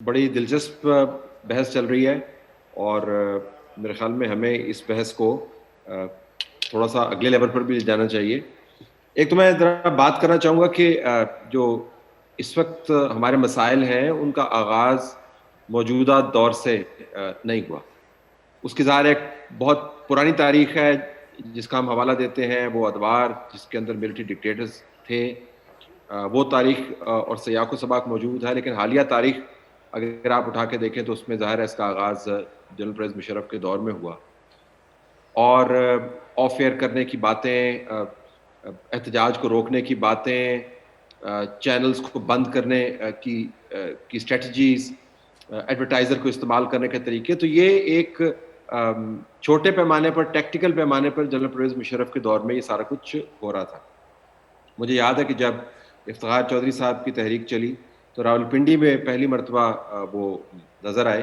بڑی دلچسپ بحث چل رہی ہے اور میرے خیال میں ہمیں اس بحث کو تھوڑا سا اگلے لیول پر بھی لے جانا چاہیے. ایک تو میں ذرا بات کرنا چاہوں گا کہ جو اس وقت ہمارے مسائل ہیں ان کا آغاز موجودہ دور سے نہیں ہوا. اس کی ظاہر ایک بہت پرانی تاریخ ہے جس کا ہم حوالہ دیتے ہیں، وہ ادوار جس کے اندر ملٹری ڈکٹیٹرز تھے. وہ تاریخ اور سیاق و سباق موجود ہے، لیکن حالیہ تاریخ اگر آپ اٹھا کے دیکھیں تو اس میں ظاہر ہے اس کا آغاز جنرل پرویز مشرف کے دور میں ہوا. اور آف ایئر کرنے کی باتیں، احتجاج کو روکنے کی باتیں، چینلز کو بند کرنے کی اسٹریٹجیز، ایڈورٹائزر کو استعمال کرنے کے طریقے، تو یہ ایک چھوٹے پیمانے پر، ٹیکٹیکل پیمانے پر جنرل پرویز مشرف کے دور میں یہ سارا کچھ ہو رہا تھا. مجھے یاد ہے کہ جب افتخار چودھری صاحب کی تحریک چلی تو راولپنڈی میں پہلی مرتبہ وہ نظر آئے،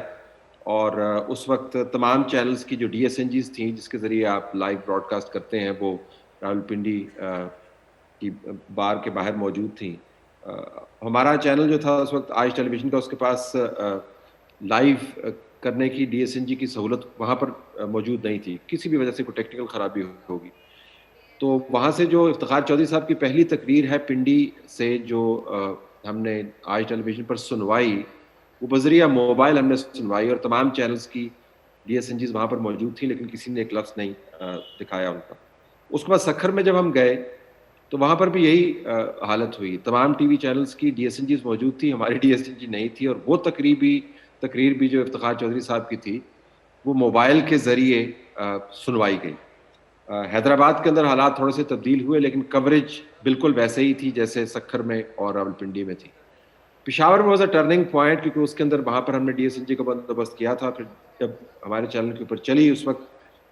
اور اس وقت تمام چینلز کی جو ڈی ایس این جیز تھیں جس کے ذریعے آپ لائیو براڈ کاسٹ کرتے ہیں، وہ راولپنڈی کی بار کے باہر موجود تھیں. ہمارا چینل جو تھا اس وقت آج ٹیلی ویژن کا، اس کے پاس لائیو کرنے کی ڈی ایس این جی کی سہولت وہاں پر موجود نہیں تھی، کسی بھی وجہ سے کوئی ٹیکنیکل خرابی ہوگی. تو وہاں سے جو افتخار چودھری صاحب کی پہلی تقریر ہے پنڈی سے، جو ہم نے آج ٹیلی ویژن پر سنوائی، وہ بذریعہ موبائل ہم نے سنوائی، اور تمام چینلز کی ڈی ایس این جیز وہاں پر موجود تھیں، لیکن کسی نے ایک لفظ نہیں دکھایا ان کا. اس کے بعد سکھر میں جب ہم گئے تو وہاں پر بھی یہی حالت ہوئی. تمام ٹی وی چینلز کی ڈی ایس این جیز موجود تھی، ہماری ڈی ایس این جی نہیں تھی، اور وہ تقریر بھی جو افتخار چودھری صاحب کی تھی وہ موبائل کے ذریعے سنوائی گئی. حیدرآباد کے اندر حالات تھوڑے سے تبدیل ہوئے، لیکن کوریج بالکل ویسے ہی تھی جیسے سکھر میں اور راولپنڈی میں تھی. پشاور میں واز اے ٹرننگ پوائنٹ، کیونکہ اس کے اندر وہاں پر ہم نے ڈی ایس این جی کا بندوبست کیا تھا. پھر جب ہمارے چینل کے اوپر چلی اس وقت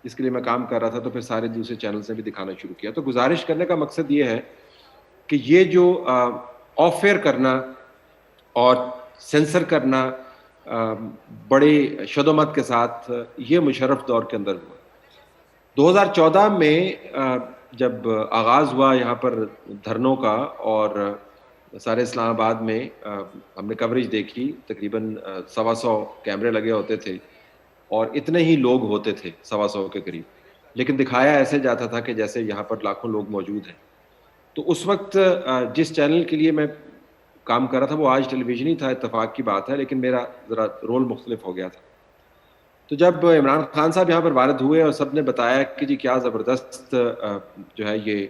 جس کے لیے میں کام کر رہا تھا، تو پھر سارے دوسرے چینلز نے بھی دکھانا شروع کیا. تو گزارش کرنے کا مقصد یہ ہے کہ یہ جو آف ایئر کرنا اور سینسر کرنا بڑے شد و مت کے ساتھ، یہ مشرف دور کے اندر ہوا. 2014 میں جب آغاز ہوا یہاں پر دھرنوں کا، اور سارے اسلام آباد میں ہم نے کوریج دیکھی، تقریباً 125 کیمرے لگے ہوتے تھے اور اتنے ہی لوگ ہوتے تھے 125 کے قریب، لیکن دکھایا ایسے جاتا تھا کہ جیسے یہاں پر لاکھوں لوگ موجود ہیں. تو اس وقت جس چینل کے لیے میں کام کر رہا تھا وہ آج ٹیلی ویژن ہی تھا، اتفاق کی بات ہے، لیکن میرا ذرا رول مختلف ہو گیا تھا. تو جب عمران خان صاحب یہاں پر وارد ہوئے اور سب نے بتایا کہ جی کیا زبردست جو ہے یہ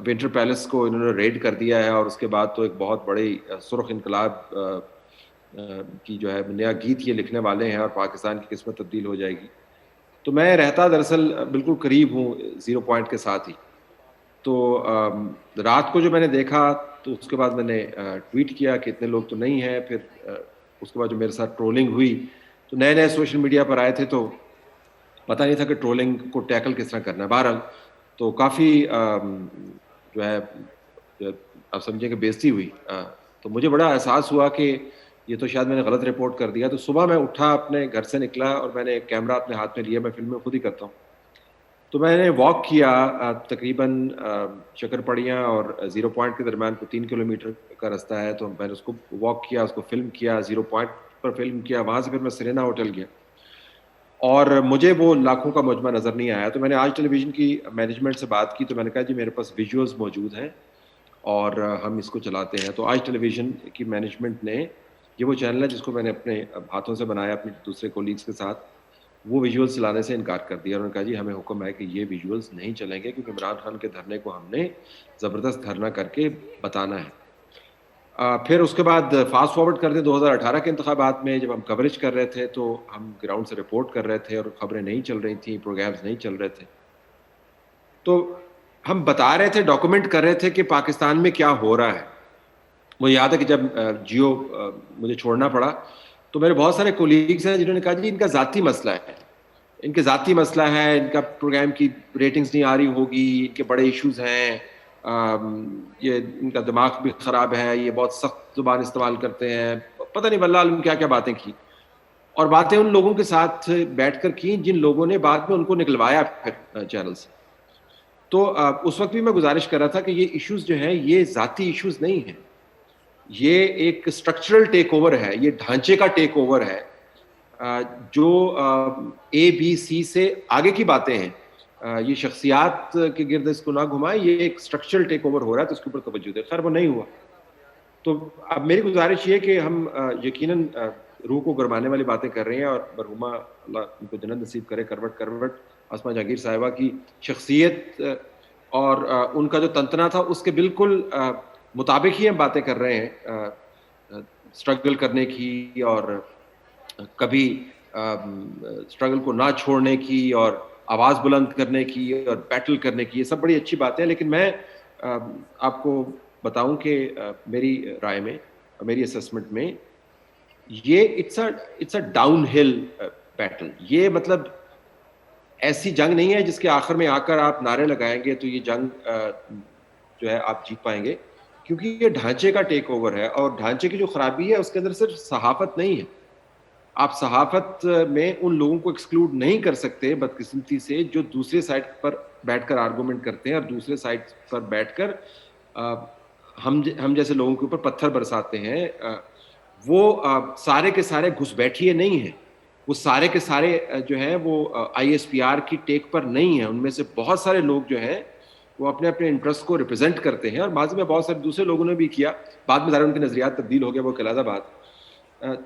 ونٹر پیلس کو انہوں نے ریڈ کر دیا ہے، اور اس کے بعد تو ایک بہت بڑی سرخ انقلاب کی جو ہے نیا گیت یہ لکھنے والے ہیں اور پاکستان کی قسمت تبدیل ہو جائے گی. تو میں رہتا دراصل بالکل قریب ہوں زیرو پوائنٹ کے ساتھ ہی. تو رات کو جو میں نے دیکھا تو اس کے بعد میں نے ٹویٹ کیا کہ اتنے لوگ تو نہیں ہیں. پھر اس کے بعد جو میرے ساتھ ٹرولنگ ہوئی تو نئے سوشل میڈیا پر آئے تھے تو پتہ نہیں تھا کہ ٹرولنگ کو ٹیکل کس طرح کرنا ہے. بہرحال تو کافی جو ہے آپ سمجھیں کہ بےزتی ہوئی. تو مجھے بڑا احساس ہوا کہ یہ تو شاید میں نے غلط رپورٹ کر دیا. تو صبح میں اٹھا، اپنے گھر سے نکلا اور میں نے ایک کیمرہ اپنے ہاتھ میں لیا، میں فلمیں خود ہی کرتا ہوں. تو میں نے واک کیا تقریباً شکر پڑیاں اور زیرو پوائنٹ کے درمیان کو 3 کلومیٹر کا رستہ ہے. تو میں نے اس کو واک کیا، اس کو فلم کیا، زیرو پوائنٹ پر فلم کیا. وہاں سے پھر میں سرینا ہوٹل گیا اور مجھے وہ لاکھوں کا مجمع نظر نہیں آیا. تو میں نے آج ٹیلی ویژن کی مینجمنٹ سے بات کی، تو میں نے کہا جی میرے پاس ویژولز موجود ہیں اور ہم اس کو چلاتے ہیں. تو آج ٹیلی ویژن کی مینجمنٹ نے، یہ وہ چینل ہے جس کو میں نے اپنے ہاتھوں سے بنایا اپنے دوسرے کولیگز کے ساتھ، وہ ویژولز چلانے سے انکار کر دیا. انہوں نے کہا جی ہمیں حکم ہے کہ یہ ویژولز نہیں چلیں گے، کیونکہ عمران خان کے دھرنے کو ہم نے زبردست دھرنا کر کے بتانا ہے. پھر اس کے بعد فاسٹ فارورڈ کرتے 2018 کے انتخابات میں جب ہم کوریج کر رہے تھے تو ہم گراؤنڈ سے رپورٹ کر رہے تھے اور خبریں نہیں چل رہی تھیں، پروگرامز نہیں چل رہے تھے. تو ہم بتا رہے تھے، ڈاکومنٹ کر رہے تھے کہ پاکستان میں کیا ہو رہا ہے. مجھے یاد ہے کہ جب جیو مجھے چھوڑنا پڑا تو میرے بہت سارے کولیگز ہیں جنہوں نے کہا جی ان کا ذاتی مسئلہ ہے، ان کے ذاتی مسئلہ ہے، ان کا پروگرام کی ریٹنگز نہیں آ رہی ہوگی، ان کے بڑے ایشوز ہیں، یہ ان کا دماغ بھی خراب ہے، یہ بہت سخت زبان استعمال کرتے ہیں، پتہ نہیں واللہ عالم کیا کیا باتیں کی. اور باتیں ان لوگوں کے ساتھ بیٹھ کر کی جن لوگوں نے بعد میں ان کو نکلوایا پھر چینل سے. تو اس وقت بھی میں گزارش کر رہا تھا کہ یہ ایشوز جو ہیں یہ ذاتی ایشوز نہیں ہیں، یہ ایک اسٹرکچرل ٹیک اوور ہے, یہ ڈھانچے کا ٹیک اوور ہے, جو اے بی سی سے آگے کی باتیں ہیں, یہ شخصیات کے گرد اس کو نہ گھمائیں, یہ ایک اسٹرکچرل ٹیک اوور ہو رہا ہے تو اس کے اوپر توجہ دیں. خیر وہ نہیں ہوا. تو اب میری گزارش یہ کہ ہم یقیناً روح کو گرمانے والی باتیں کر رہے ہیں, اور مرحومہ اللہ ان کو جنت نصیب کرے, کروٹ آسما جہانگیر صاحبہ کی شخصیت اور ان کا جو تنتنا تھا اس کے بالکل مطابق ہی ہم باتیں کر رہے ہیں, اسٹرگل کرنے کی اور کبھی اسٹرگل کو نہ چھوڑنے کی اور آواز بلند کرنے کی اور بیٹل کرنے کی, یہ سب بڑی اچھی باتیں ہیں. لیکن میں آپ کو بتاؤں کہ میری رائے میں, میری اسسمنٹ میں, یہ اٹس اے ڈاؤن ہل بیٹل. یہ مطلب ایسی جنگ نہیں ہے جس کے آخر میں آ کر آپ نعرے لگائیں گے تو یہ جنگ جو ہے آپ جیت پائیں گے, کیونکہ یہ ڈھانچے کا ٹیک اوور ہے, اور ڈھانچے کی جو خرابی ہے اس کے اندر صرف صحافت نہیں ہے. آپ صحافت میں ان لوگوں کو ایکسکلوڈ نہیں کر سکتے بدقسمتی سے جو دوسرے سائڈ پر بیٹھ کر آرگومنٹ کرتے ہیں اور دوسرے سائڈ پر بیٹھ کر ہم جیسے لوگوں کے اوپر پتھر برساتے ہیں. وہ سارے کے سارے گھس بیٹھیے نہیں ہیں, وہ سارے کے سارے جو ہیں وہ آئی ایس پی آر کی ٹیک پر نہیں ہیں. ان میں سے بہت سارے لوگ جو ہیں وہ اپنے اپنے انٹرسٹ کو ریپرزینٹ کرتے ہیں, اور ماضی میں بہت سارے دوسرے لوگوں نے بھی کیا, بعد میں ظاہر ان کے نظریات تبدیل ہو گئے, وہ علیحدہ بات.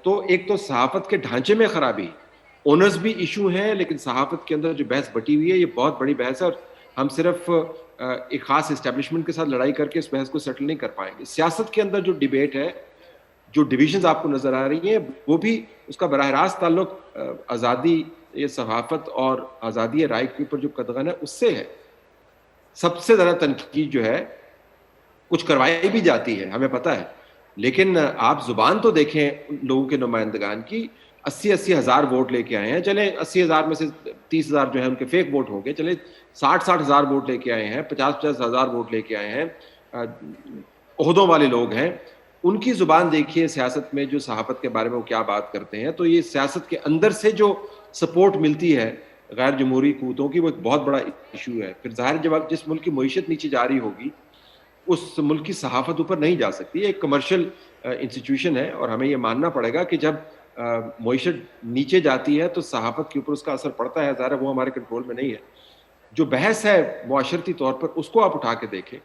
تو ایک تو صحافت کے ڈھانچے میں خرابی, اونرز بھی ایشو ہیں, لیکن صحافت کے اندر جو بحث بٹی ہوئی ہے یہ بہت بڑی بحث ہے, اور ہم صرف ایک خاص اسٹیبلشمنٹ کے ساتھ لڑائی کر کے اس بحث کو سیٹل نہیں کر پائیں گے. سیاست کے اندر جو ڈیبیٹ ہے, جو ڈویژنز آپ کو نظر آ رہی ہیں, وہ بھی اس کا براہ راست تعلق آزادی یہ صحافت اور آزادی رائے کے اوپر جو قدغن ہے اس سے ہے. سب سے زیادہ تنقید جو ہے کچھ کروائی بھی جاتی ہے, ہمیں پتہ ہے, لیکن آپ زبان تو دیکھیں لوگوں کے نمائندگان کی, 80 ہزار ووٹ لے کے آئے ہیں. چلیں 80 ہزار میں سے 30 ہزار جو ہے ان کے فیک ووٹ ہو گئے, چلیں 60 ہزار ووٹ لے کے آئے ہیں, 50 ہزار ووٹ لے کے آئے ہیں, عہدوں والے لوگ ہیں. ان کی زبان دیکھیے سیاست میں, جو صحافت کے بارے میں وہ کیا بات کرتے ہیں. تو یہ سیاست کے اندر سے جو سپورٹ ملتی ہے غیر جمہوری قوتوں کی, وہ ایک بہت بڑا ایشو ہے. پھر ظاہر جب جس ملک کی معیشت نیچے جا رہی ہوگی اس ملک کی صحافت اوپر نہیں جا سکتی. ایک کمرشل انسٹیٹیوشن ہے, اور ہمیں یہ ماننا پڑے گا کہ جب معیشت نیچے جاتی ہے تو صحافت کے اوپر اس کا اثر پڑتا ہے. ظاہر وہ ہمارے کنٹرول میں نہیں ہے. جو بحث ہے معاشرتی طور پر اس کو آپ اٹھا کے دیکھیں,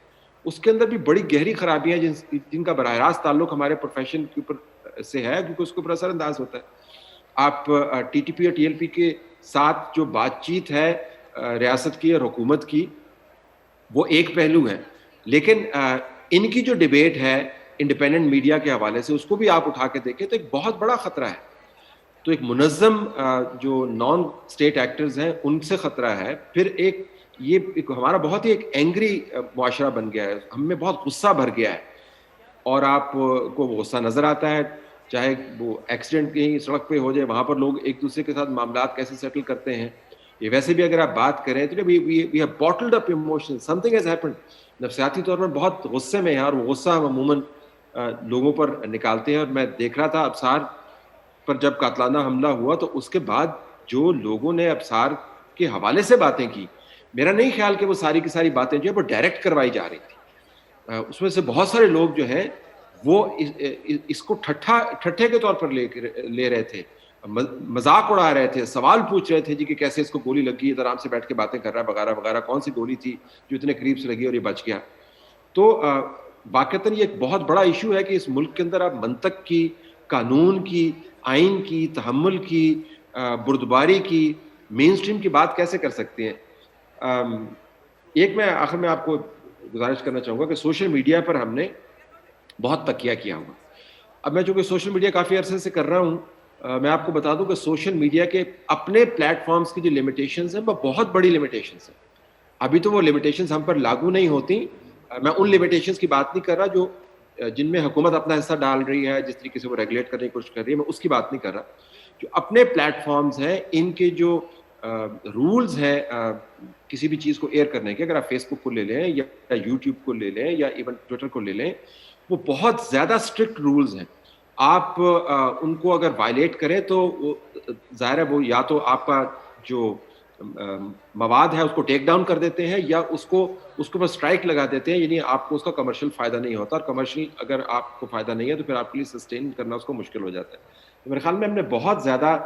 اس کے اندر بھی بڑی گہری خرابیاں جن کا براہ راست تعلق ہمارے پروفیشن کے اوپر سے ہے, کیونکہ اس کے اوپر اثر انداز ہوتا ہے. آپ ٹی ٹی پی اور ٹی ایل پی کے ساتھ جو بات چیت ہے ریاست کی اور حکومت کی, وہ ایک پہلو ہے, لیکن ان کی جو ڈیبیٹ ہے انڈیپینڈنٹ میڈیا کے حوالے سے, اس کو بھی آپ اٹھا کے دیکھیں تو ایک بہت بڑا خطرہ ہے. تو ایک منظم جو نان اسٹیٹ ایکٹرز ہیں ان سے خطرہ ہے. پھر یہ ہمارا بہت ہی ایک اینگری معاشرہ بن گیا ہے, ہم میں بہت غصہ بھر گیا ہے, اور آپ کو غصہ نظر آتا ہے, چاہے وہ ایکسیڈنٹ کہیں سڑک پہ ہو جائے, وہاں پر لوگ ایک دوسرے کے ساتھ معاملات کیسے سیٹل کرتے ہیں. یہ ویسے بھی اگر آپ بات کریں تو we have bottled up emotions, something has happened. نفسیاتی طور پر بہت غصے میں ہیں, اور وہ غصہ ہم عموماً لوگوں پر نکالتے ہیں. اور میں دیکھ رہا تھا ابصار پر جب قاتلانہ حملہ ہوا تو اس کے بعد جو لوگوں نے ابصار کے حوالے سے باتیں کی, میرا نہیں خیال کہ وہ ساری کی ساری باتیں جو ہے وہ ڈائریکٹ کروائی جا رہی تھی. اس میں سے بہت سارے لوگ جو ہیں وہ اس کو ٹھٹھے کے طور پر لے رہے تھے, مذاق اڑا رہے تھے, سوال پوچھ رہے تھے جی کہ کیسے اس کو گولی لگی, آرام سے بیٹھ کے باتیں کر رہا ہے وغیرہ وغیرہ, کون سی گولی تھی جو اتنے قریب سے لگی اور یہ بچ گیا. تو واقعتاً یہ ایک بہت بڑا ایشو ہے کہ اس ملک کے اندر آپ منطق کی, قانون کی, آئین کی, تحمل کی, بردباری کی, مین سٹریم کی بات کیسے کر سکتے ہیں. ایک میں آخر میں آپ کو گزارش کرنا چاہوں گا کہ سوشل میڈیا پر ہم نے بہت تکیہ کیا ہوا. اب میں چونکہ سوشل میڈیا کافی عرصے سے کر رہا ہوں, میں آپ کو بتا دوں کہ سوشل میڈیا کے اپنے پلیٹ فارمز کی جو لمیٹیشنز ہیں وہ بہت بڑی لمیٹیشنز ہیں. ابھی تو وہ لمیٹیشنز ہم پر لاگو نہیں ہوتی. میں ان لمیٹیشنز کی بات نہیں کر رہا جو جن میں حکومت اپنا حصہ ڈال رہی ہے, جس طریقے سے وہ ریگولیٹ کرنے کی کوشش کر رہی ہے, میں اس کی بات نہیں کر رہا. جو اپنے پلیٹ فارمز ہیں ان کے جو رولز ہیں کسی بھی چیز کو ایئر کرنے کے, اگر آپ فیس بک کو لے لیں یا یوٹیوب کو لے لیں یا ایون ٹویٹر کو لے لیں, وہ بہت زیادہ اسٹرکٹ رولز ہیں. آپ ان کو اگر وائلیٹ کریں تو ظاہر ہے وہ یا تو آپ کا جو مواد ہے اس کو ٹیک ڈاؤن کر دیتے ہیں یا اس کو پر اسٹرائک لگا دیتے ہیں، یعنی آپ کو اس کا کمرشل فائدہ نہیں ہوتا، اور کمرشل اگر آپ کو فائدہ نہیں ہے تو پھر آپ کے لیے سسٹین کرنا اس کو مشکل ہو جاتا ہے. تو میرے خیال میں ہم نے بہت زیادہ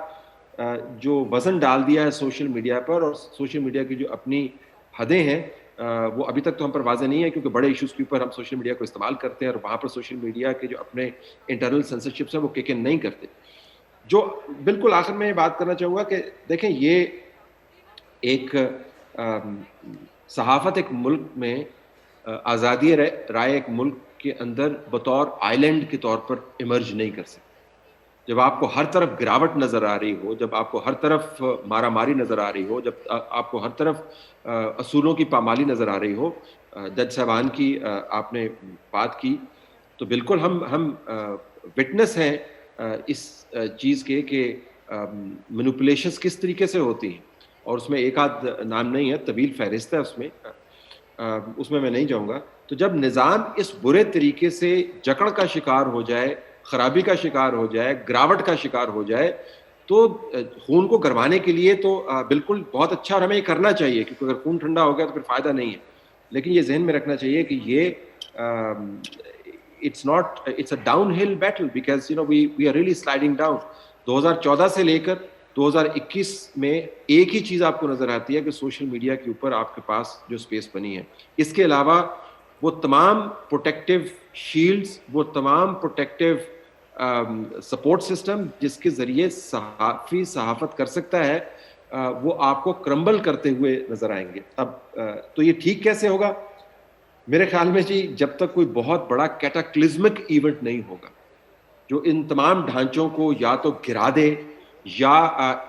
جو وزن ڈال دیا ہے سوشل میڈیا پر، اور سوشل میڈیا کی جو اپنی حدیں ہیں وہ ابھی تک تو ہم پر واضح نہیں ہے، کیونکہ بڑے ایشوز کے اوپر ہم سوشل میڈیا کو استعمال کرتے ہیں اور وہاں پر سوشل میڈیا کے جو اپنے انٹرنل سینسرشپس ہیں وہ کک ان نہیں کرتے. جو بالکل آخر میں یہ بات کرنا چاہوں گا کہ دیکھیں یہ ایک صحافت ایک ملک میں آزادی رائے ایک ملک کے اندر بطور آئی لینڈ کے طور پر ایمرج نہیں کر سکتی. جب آپ کو ہر طرف گراوٹ نظر آ رہی ہو، جب آپ کو ہر طرف مارا ماری نظر آ رہی ہو، جب آپ کو ہر طرف اصولوں کی پامالی نظر آ رہی ہو، جج صاحبان کی آپ نے بات کی، تو بالکل ہم وٹنس ہیں اس چیز کے کہ مینوپولیشنز کس طریقے سے ہوتی ہیں، اور اس میں ایک آدھ نام نہیں ہے، طویل فہرست ہے اس میں نہیں جاؤں گا. تو جب نظام اس برے طریقے سے جکڑ کا شکار ہو جائے، خرابی کا شکار ہو جائے، گراوٹ کا شکار ہو جائے، تو خون کو گرمانے کے لیے تو بالکل بہت اچھا، اور ہمیں یہ کرنا چاہیے، کیونکہ اگر خون ٹھنڈا ہو گیا تو پھر فائدہ نہیں ہے. لیکن یہ ذہن میں رکھنا چاہیے کہ یہ it's a downhill battle because we are really sliding down. 2014 سے لے کر 2021 میں ایک ہی چیز آپ کو نظر آتی ہے کہ سوشل میڈیا کے اوپر آپ کے پاس جو اسپیس بنی ہے، اس کے علاوہ وہ تمام پروٹیکٹیو شیلڈز، وہ تمام پروٹیکٹیو سپورٹ سسٹم جس کے ذریعے صحافی صحافت کر سکتا ہے، وہ آپ کو کرمبل کرتے ہوئے نظر آئیں گے. اب تو یہ ٹھیک کیسے ہوگا؟ میرے خیال میں جی جب تک کوئی بہت بڑا کیٹاکلزمک ایونٹ نہیں ہوگا جو ان تمام ڈھانچوں کو یا تو گرا دے یا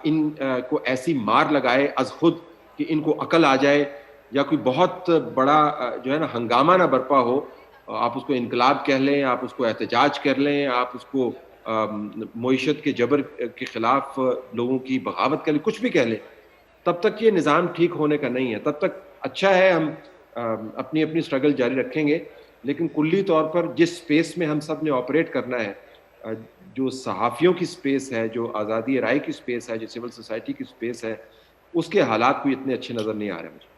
ان کو ایسی مار لگائے از خود کہ ان کو عقل آ جائے، یا کوئی بہت بڑا جو ہے نا ہنگامہ نہ برپا ہو. آپ اس کو انقلاب کہہ لیں، آپ اس کو احتجاج کر لیں، آپ اس کو معیشت کے جبر کے خلاف لوگوں کی بغاوت کر لیں، کچھ بھی کہہ لیں، تب تک یہ نظام ٹھیک ہونے کا نہیں ہے. تب تک اچھا ہے ہم اپنی اسٹرگل جاری رکھیں گے، لیکن کلی طور پر جس سپیس میں ہم سب نے آپریٹ کرنا ہے، جو صحافیوں کی سپیس ہے، جو آزادی رائے کی سپیس ہے، جو سول سوسائٹی کی سپیس ہے، اس کے حالات کوئی اتنے اچھے نظر نہیں آ رہے مجھے.